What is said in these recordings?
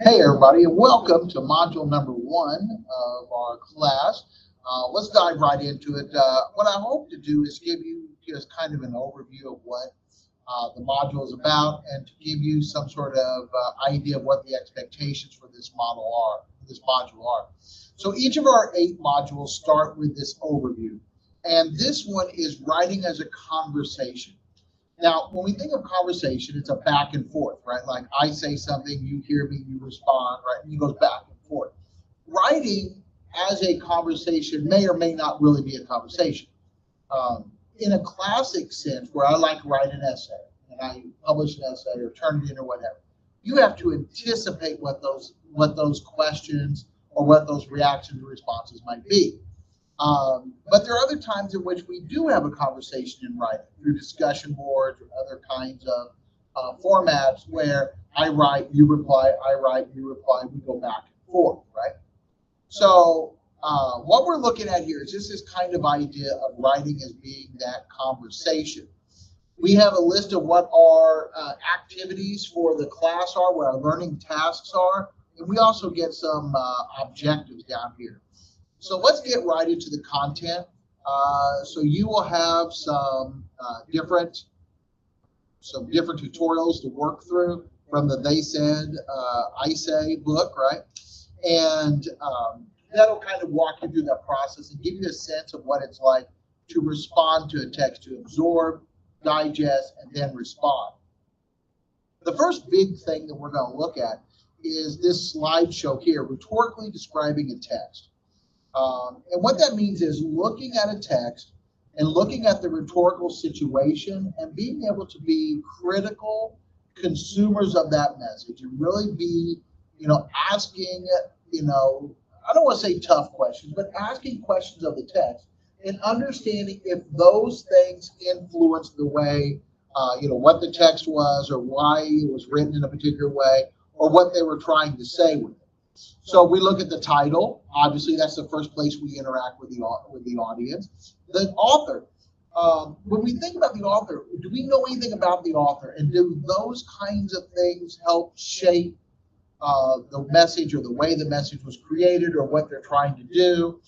Hey everybody, and welcome to module number 1 of our class. Let's dive right into it. What I hope to do is give you just kind of an overview of what the module is about, and to give you some sort of idea of what the expectations for this module are. So each of our 8 modules start with this overview, and this one is writing as a conversation. Now, when we think of conversation, it's a back and forth, right? Like I say something, you hear me, you respond, right? And it goes back and forth. Writing as a conversation may or may not really be a conversation. In a classic sense, where I like to write an essay, and I publish an essay or turn it in or whatever, you have to anticipate what those questions or what those reactions or responses might be. But there are other times in which we do have a conversation in writing through discussion boards or other kinds of formats where I write, you reply, I write, you reply, we go back and forth, right? So what we're looking at here is just this kind of idea of writing as being that conversation. We have a list of what our activities for the class are, what our learning tasks are, and we also get some objectives down here. So let's get right into the content. So you will have some different tutorials to work through from the They Said, I Say book, right? And that'll kind of walk you through that process and give you a sense of what it's like to respond to a text, to absorb, digest, and then respond. The first big thing that we're going to look at is this slideshow here, rhetorically describing a text. And what that means is looking at a text and looking at the rhetorical situation and being able to be critical consumers of that message and really be, asking, I don't want to say tough questions, but asking questions of the text and understanding if those things influence the way, what the text was or why it was written in a particular way or what they were trying to say with it. So we look at the title. Obviously, that's the first place we interact with the audience. The author. When we think about the author, do we know anything about the author? And do those kinds of things help shape the message or the way the message was created or what they're trying to do?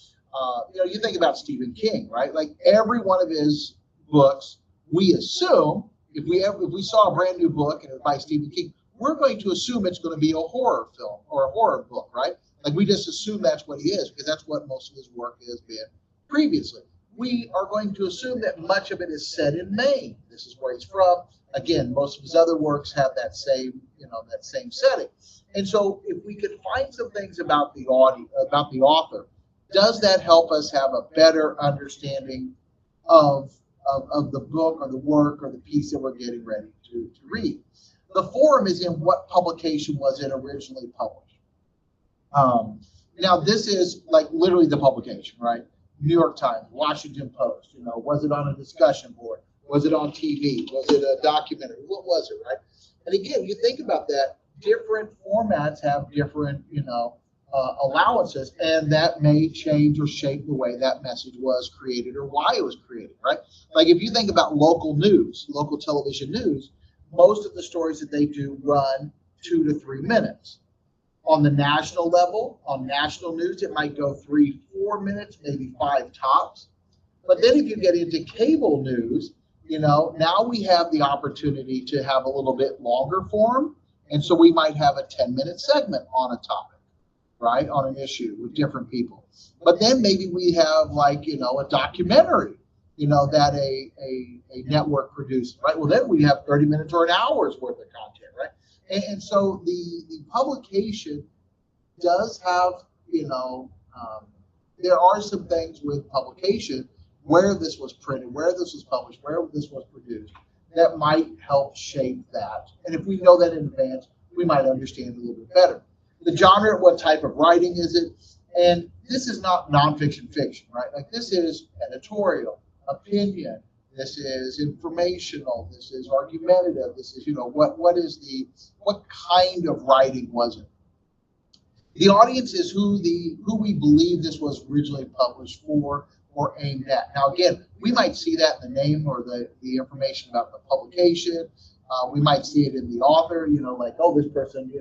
You think about Stephen King, right? Like every one of his books, we assume, if we saw a brand new book and it's by Stephen King, we're going to assume it's going to be a horror film or a horror book, right? Like we just assume that's what he is because that's what most of his work has been previously. We are going to assume that much of it is set in Maine. This is where he's from. Again, most of his other works have that same setting. And so if we could find some things about the author, does that help us have a better understanding of the book or the work or the piece that we're getting ready to read? The forum is in what publication was it originally published. Now, this is like literally the publication, right? New York Times, Washington Post, was it on a discussion board? Was it on TV? Was it a documentary? What was it, right? And again, you think about that, different formats have different, allowances, and that may change or shape the way that message was created or why it was created, right? Like if you think about local news, local television news, most of the stories that they do run 2 to 3 minutes. On the national level, on national news, it might go 3-4 minutes, maybe 5 tops. But then if you get into cable news, now we have the opportunity to have a little bit longer form. And so we might have a 10-minute segment on a topic, right, on an issue with different people. But then maybe we have a documentary, that a network produced, right? Well, then we have 30 minutes or an hour's worth of content, right? And so the publication does have, there are some things with publication where this was printed, where this was published, where this was produced, that might help shape that. And if we know that in advance, we might understand a little bit better. The genre, what type of writing is it? And this is not nonfiction fiction, right? Like this is editorial, opinion, this is informational, this is argumentative, this is, what kind of writing was it? The audience is who we believe this was originally published for or aimed at. Now, again, we might see that in the name or the information about the publication. We might see it in the author, like, oh, this person,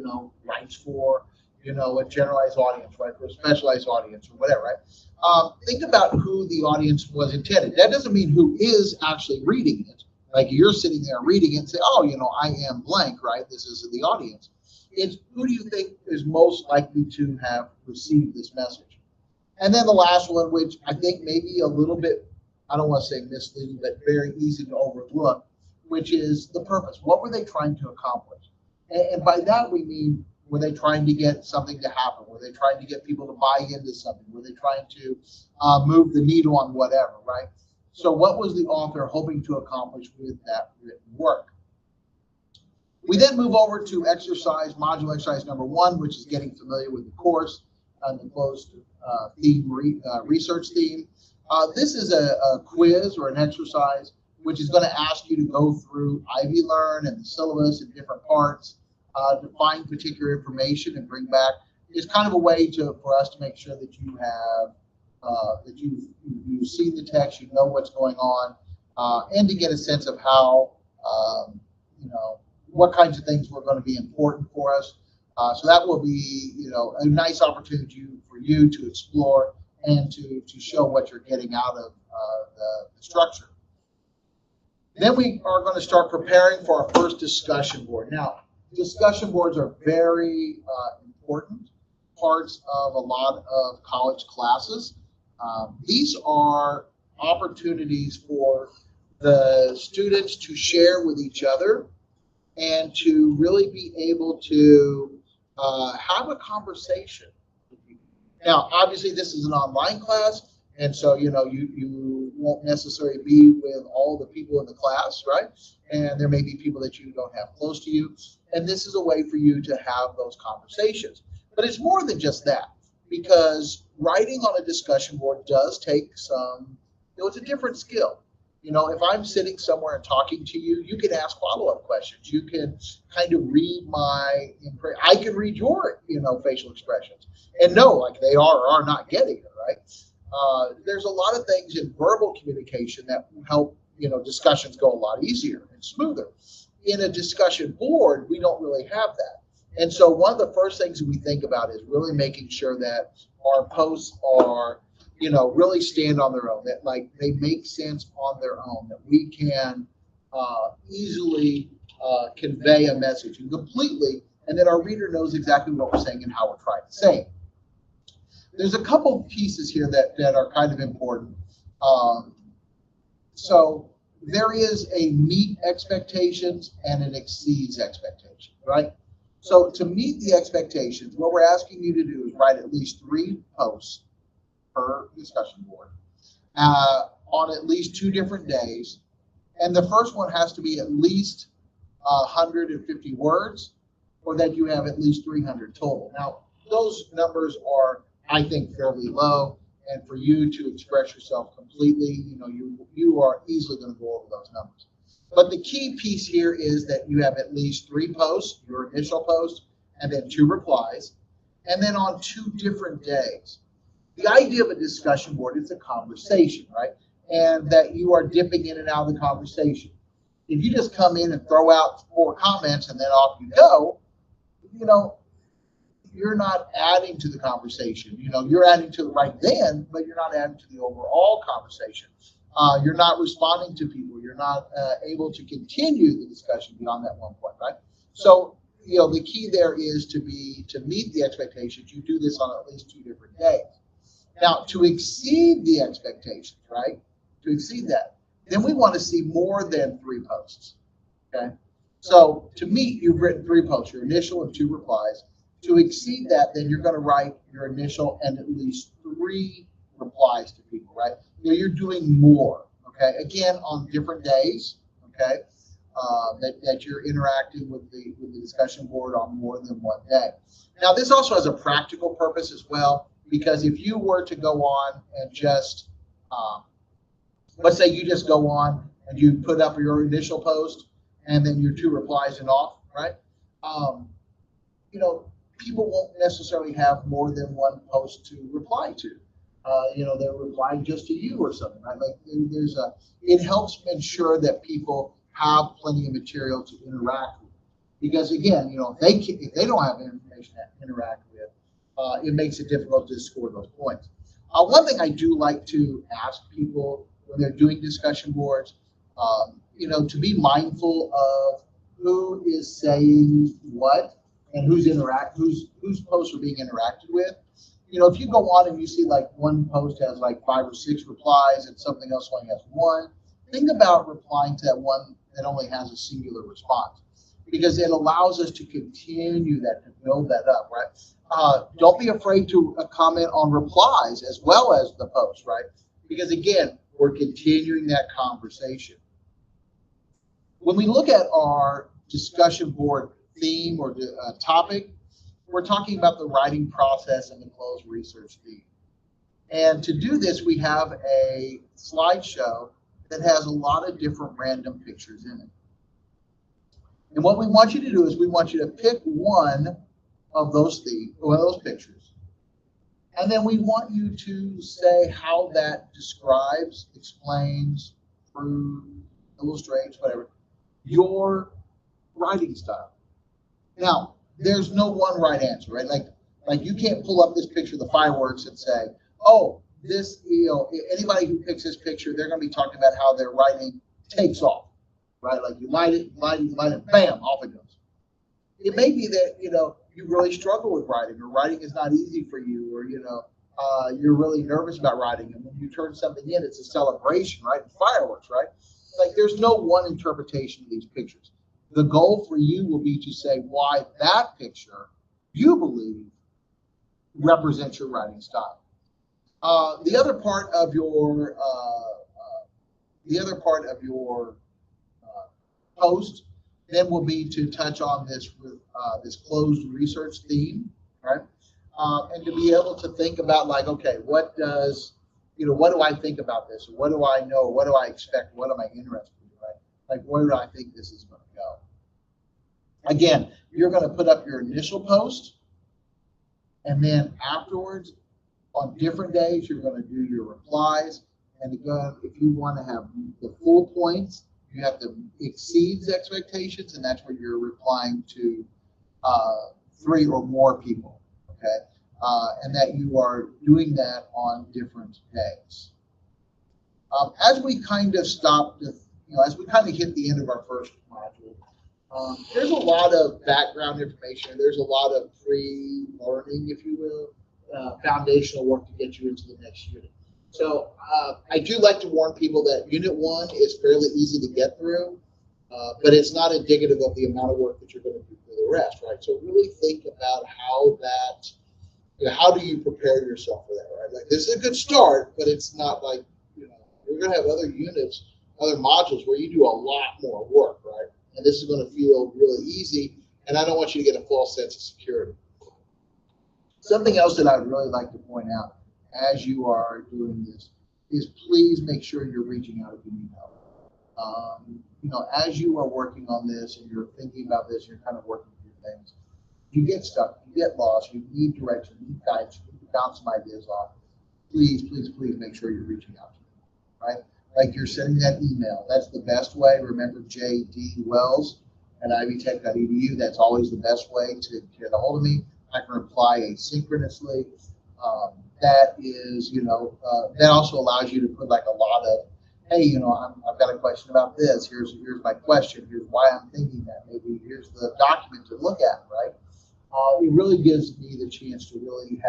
writes for, a generalized audience, right, for a specialized audience or whatever, right? Think about who the audience was intended. That doesn't mean who is actually reading it. Like you're sitting there reading it and say, oh, I am blank, right? This is the audience. It's who do you think is most likely to have received this message? And then the last one, which I think may be a little bit, I don't want to say misleading, but very easy to overlook, which is the purpose. What were they trying to accomplish? And by that we mean, were they trying to get something to happen? Were they trying to get people to buy into something? Were they trying to move the needle on whatever, right? So what was the author hoping to accomplish with that written work? We then move over to module exercise number 1, which is getting familiar with the course and the closed theme research theme. This is a quiz or an exercise which is going to ask you to go through IVYLearn and the syllabus in different parts, to find particular information and bring back. It's kind of a way for us to make sure that you have you've seen the text, you know what's going on, and to get a sense of how what kinds of things were going to be important for us. So that will be a nice opportunity for you to explore and to show what you're getting out of the structure. Then we are going to start preparing for our first discussion board. Now, discussion boards are very important parts of a lot of college classes. These are opportunities for the students to share with each other and to really be able to have a conversation. Now, obviously, this is an online class, and so you won't necessarily be with all the people in the class, right? And there may be people that you don't have close to you, and this is a way for you to have those conversations. But it's more than just that, because writing on a discussion board does take some, it's a different skill. If I'm sitting somewhere and talking to you, you can ask follow-up questions. You can kind of read I can read your, facial expressions and know like they are or are not getting it, right? There's a lot of things in verbal communication that help, discussions go a lot easier and smoother. In a discussion board, we don't really have that. And so one of the first things that we think about is really making sure that our posts are, really stand on their own, that like they make sense on their own, that we can easily convey a message and completely, and that our reader knows exactly what we're saying and how we're trying to say it. There's a couple pieces here that are kind of important. So there is a meet expectations and an exceeds expectation, right? So to meet the expectations, what we're asking you to do is write at least 3 posts per discussion board on at least 2 different days. And the first one has to be at least 150 words, or that you have at least 300 total. Now, those numbers are, I think, fairly low. And for you to express yourself completely, you are easily going to go over those numbers. But the key piece here is that you have at least 3 posts, your initial post, and then 2 replies, and then on 2 different days. The idea of a discussion board is a conversation, right? And that you are dipping in and out of the conversation. If you just come in and throw out 4 comments and then off you go, you're not adding to the conversation. You're adding to the right then, but you're not adding to the overall conversation. You're not responding to people. You're not able to continue the discussion beyond that one point, right? So, the key there is to meet the expectations. You do this on at least 2 different days. Now, to exceed the expectations, right? To exceed that, then we want to see more than 3 posts, okay? So to meet, you've written 3 posts, your initial and 2 replies. To exceed that, then you're going to write your initial and at least 3 replies to people, right? You're doing more, okay? Again, on different days, okay? That you're interacting with the discussion board on more than one day. Now, this also has a practical purpose as well, because if you were to go on and just, let's say you just go on and you put up your initial post and then your 2 replies and off, right? People won't necessarily have more than 1 post to reply to. They're replying just to you or something, right? Like it helps ensure that people have plenty of material to interact with. Because again, if they don't have information to interact with, it makes it difficult to score those points. One thing I do like to ask people when they're doing discussion boards, to be mindful of who is saying what and whose posts are being interacted with. If you go on and you see like one post has like 5 or 6 replies and something else only has 1, think about replying to that one that only has a singular response, because it allows us to continue that, to build that up, right? Don't be afraid to comment on replies as well as the post, right? Because again, we're continuing that conversation. When we look at our discussion board theme or topic, we're talking about the writing process and the closed research theme. And to do this, we have a slideshow that has a lot of different random pictures in it. And what we want you to do is we want you to pick one of those pictures. And then we want you to say how that describes, explains, proves, illustrates, whatever, your writing style. Now, there's no one right answer, right? Like you can't pull up this picture of the fireworks and say, oh, this, anybody who picks this picture, they're going to be talking about how their writing takes off, right? Like you light it, bam, off it goes. It may be that, you really struggle with writing, or writing is not easy for you, or, you're really nervous about writing. And when you turn something in, it's a celebration, right? Fireworks, right? Like there's no one interpretation of these pictures. The goal for you will be to say why that picture you believe represents your writing style. The other part of your post then will be to touch on this closed research theme, right? And to be able to think about like, okay, what do I think about this? What do I know? What do I expect? What am I interested in, right? Like, where do I think this is going to go? Again, you're going to put up your initial post, and then afterwards, on different days, you're going to do your replies. And again, if you want to have the full points, you have to exceed expectations, and that's where you're replying to 3 or more people, okay? And that you are doing that on different days. As we kind of as we kind of hit the end of our first module, there's a lot of background information. There's a lot of pre-learning, if you will, foundational work to get you into the next unit. So I do like to warn people that Unit 1 is fairly easy to get through, but it's not indicative of the amount of work that you're going to do for the rest, right? So really think about how do you prepare yourself for that, right? Like this is a good start, but it's not like, you're going to have other units, other modules where you do a lot more work, right? And this is going to feel really easy, and I don't want you to get a false sense of security. Something else that I would really like to point out as you are doing this is please make sure you're reaching out if you need help. As you are working on this and you're thinking about this, you're kind of working through things, you get stuck, you get lost, you need direction, you need guidance, you need to bounce some ideas off. Please, please, please make sure you're reaching out to me, right? Like you're sending that email. That's the best way. Remember J.D. Wells at ivytech.edu. That's always the best way to get a hold of me. I can reply asynchronously. That is, that also allows you to put like a lot of, hey, I've got a question about this. Here's my question. Here's why I'm thinking that. Maybe here's the document to look at, right? It really gives me the chance to really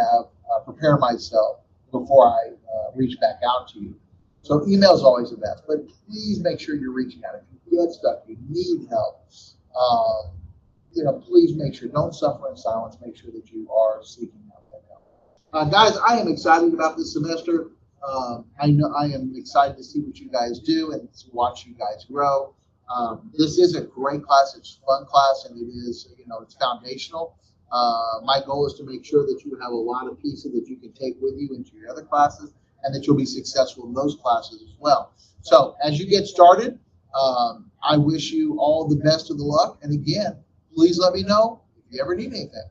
prepare myself before I reach back out to you. So email is always the best, but please make sure you're reaching out. If you get stuck, you need help, please make sure, don't suffer in silence. Make sure that you are seeking out that help. Guys, I am excited about this semester. I am excited to see what you guys do and to watch you guys grow. This is a great class. It's a fun class, and it is, it's foundational. My goal is to make sure that you have a lot of pieces that you can take with you into your other classes, and that you'll be successful in those classes as well. So as you get started, I wish you all the best of the luck. And again, please let me know if you ever need anything.